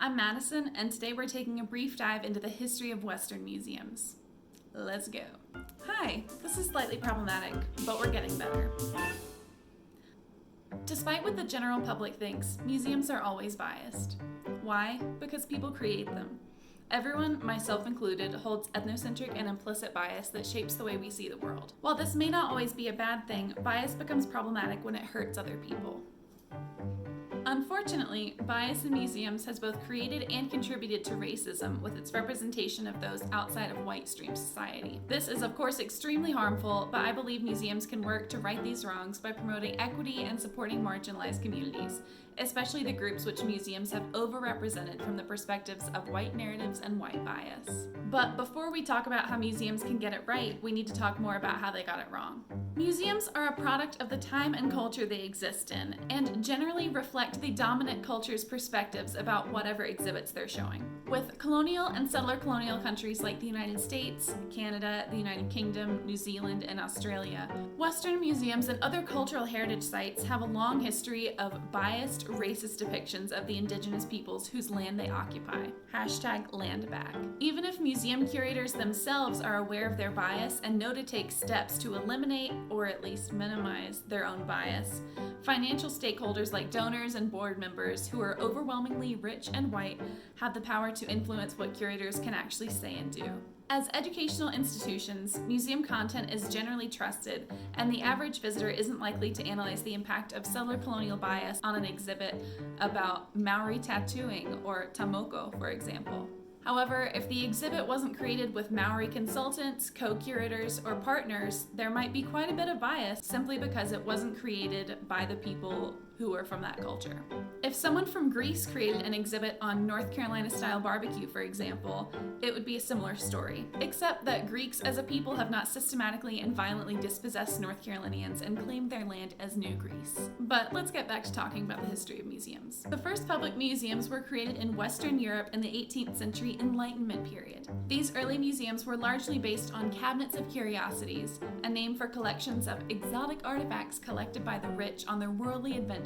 I'm Madison, and today we're taking a brief dive into the history of Western museums. Let's go. Hi, this is slightly problematic, but we're getting better. Despite what the general public thinks, museums are always biased. Why? Because people create them. Everyone, myself included, holds ethnocentric and implicit bias that shapes the way we see the world. While this may not always be a bad thing, bias becomes problematic when it hurts other people. Unfortunately, bias in museums has both created and contributed to racism with its representation of those outside of white stream society. This is of course extremely harmful, but I believe museums can work to right these wrongs by promoting equity and supporting marginalized communities, especially the groups which museums have overrepresented from the perspectives of white narratives and white bias. But before we talk about how museums can get it right, we need to talk more about how they got it wrong. Museums are a product of the time and culture they exist in, and generally reflect the dominant culture's perspectives about whatever exhibits they're showing. With colonial and settler colonial countries like the United States, Canada, the United Kingdom, New Zealand, and Australia, Western museums and other cultural heritage sites have a long history of biased, racist depictions of the indigenous peoples whose land they occupy. #landback. Even if museum curators themselves are aware of their bias and know to take steps to eliminate or at least minimize their own bias, financial stakeholders like donors and board members who are overwhelmingly rich and white have the power to influence what curators can actually say and do. As educational institutions, museum content is generally trusted, and the average visitor isn't likely to analyze the impact of settler colonial bias on an exhibit about Maori tattooing or tamoko, for example. However, if the exhibit wasn't created with Maori consultants, co-curators, or partners, there might be quite a bit of bias simply because it wasn't created by the people who are from that culture. If someone from Greece created an exhibit on North Carolina-style barbecue, for example, it would be a similar story, except that Greeks as a people have not systematically and violently dispossessed North Carolinians and claimed their land as New Greece. But let's get back to talking about the history of museums. The first public museums were created in Western Europe in the 18th century Enlightenment period. These early museums were largely based on cabinets of curiosities, a name for collections of exotic artifacts collected by the rich on their worldly adventures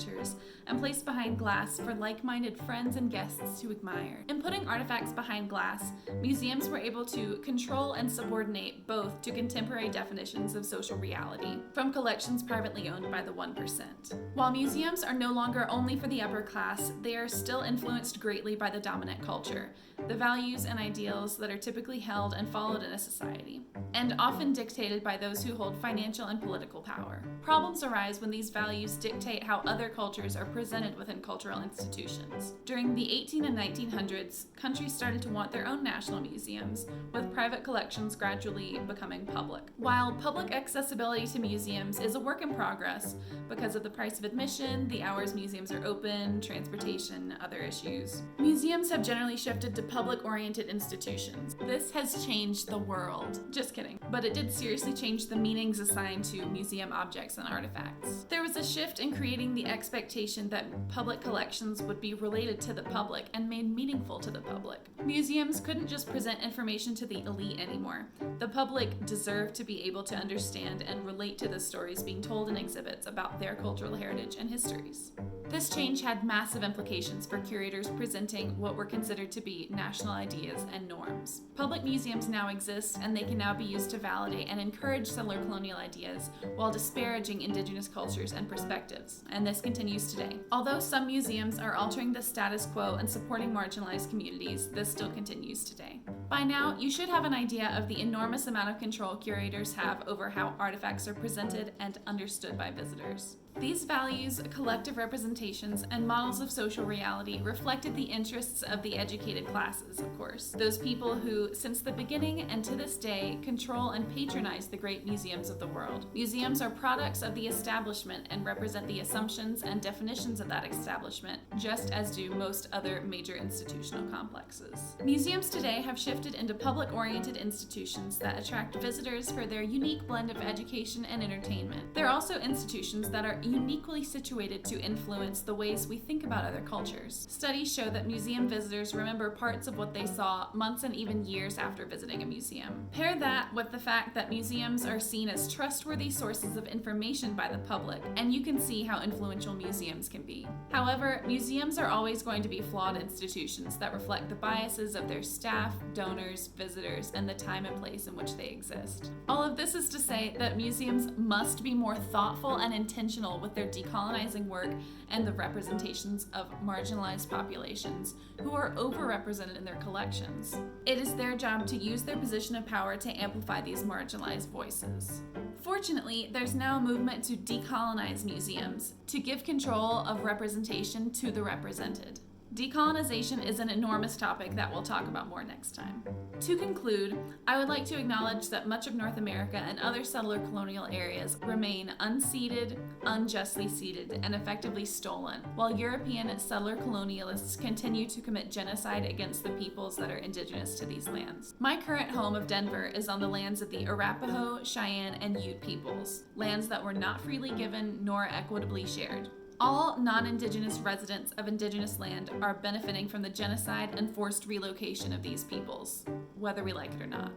and placed behind glass for like-minded friends and guests to admire. In putting artifacts behind glass, museums were able to control and subordinate both to contemporary definitions of social reality, from collections privately owned by the 1%. While museums are no longer only for the upper class, they are still influenced greatly by the dominant culture, the values and ideals that are typically held and followed in a society, and often dictated by those who hold financial and political power. Problems arise when these values dictate how other cultures are presented within cultural institutions. During the 18 and 1900s, countries started to want their own national museums, with private collections gradually becoming public. While public accessibility to museums is a work in progress because of the price of admission, the hours museums are open, transportation, other issues, museums have generally shifted to public-oriented institutions. This has changed the world. Just kidding. But it did seriously change the meanings assigned to museum objects and artifacts. There was a shift in creating the expectation that public collections would be related to the public and made meaningful to the public. Museums couldn't just present information to the elite anymore. The public deserved to be able to understand and relate to the stories being told in exhibits about their cultural heritage and histories. This change had massive implications for curators presenting what were considered to be national ideas and norms. Public museums now exist, and they can now be used to validate and encourage settler colonial ideas while disparaging indigenous cultures and perspectives, and this continues today. Although some museums are altering the status quo and supporting marginalized communities, this still continues today. By now, you should have an idea of the enormous amount of control curators have over how artifacts are presented and understood by visitors. These values, collective representations, and models of social reality reflected the interests of the educated classes, of course. Those people who, since the beginning and to this day, control and patronize the great museums of the world. Museums are products of the establishment and represent the assumptions and definitions of that establishment, just as do most other major institutional complexes. Museums today have shifted into public-oriented institutions that attract visitors for their unique blend of education and entertainment. They're also institutions that are uniquely situated to influence the ways we think about other cultures. Studies show that museum visitors remember parts of what they saw months and even years after visiting a museum. Pair that with the fact that museums are seen as trustworthy sources of information by the public, and you can see how influential museums can be. However, museums are always going to be flawed institutions that reflect the biases of their staff, donors, visitors, and the time and place in which they exist. All of this is to say that museums must be more thoughtful and intentional with their decolonizing work and the representations of marginalized populations who are overrepresented in their collections. It is their job to use their position of power to amplify these marginalized voices. Fortunately, there's now a movement to decolonize museums, to give control of representation to the represented. Decolonization is an enormous topic that we'll talk about more next time. To conclude, I would like to acknowledge that much of North America and other settler colonial areas remain unceded, unjustly ceded, and effectively stolen, while European settler colonialists continue to commit genocide against the peoples that are indigenous to these lands. My current home of Denver is on the lands of the Arapaho, Cheyenne, and Ute peoples, lands that were not freely given nor equitably shared. All non-Indigenous residents of Indigenous land are benefiting from the genocide and forced relocation of these peoples, whether we like it or not.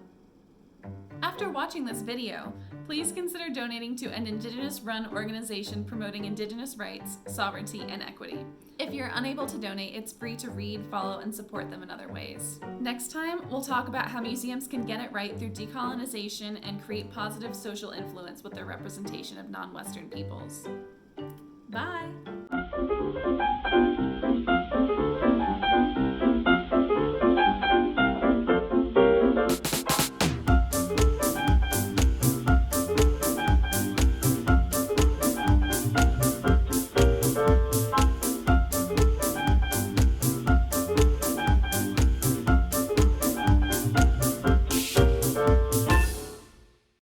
After watching this video, please consider donating to an Indigenous-run organization promoting Indigenous rights, sovereignty, and equity. If you're unable to donate, it's free to read, follow, and support them in other ways. Next time, we'll talk about how museums can get it right through decolonization and create positive social influence with their representation of non-Western peoples.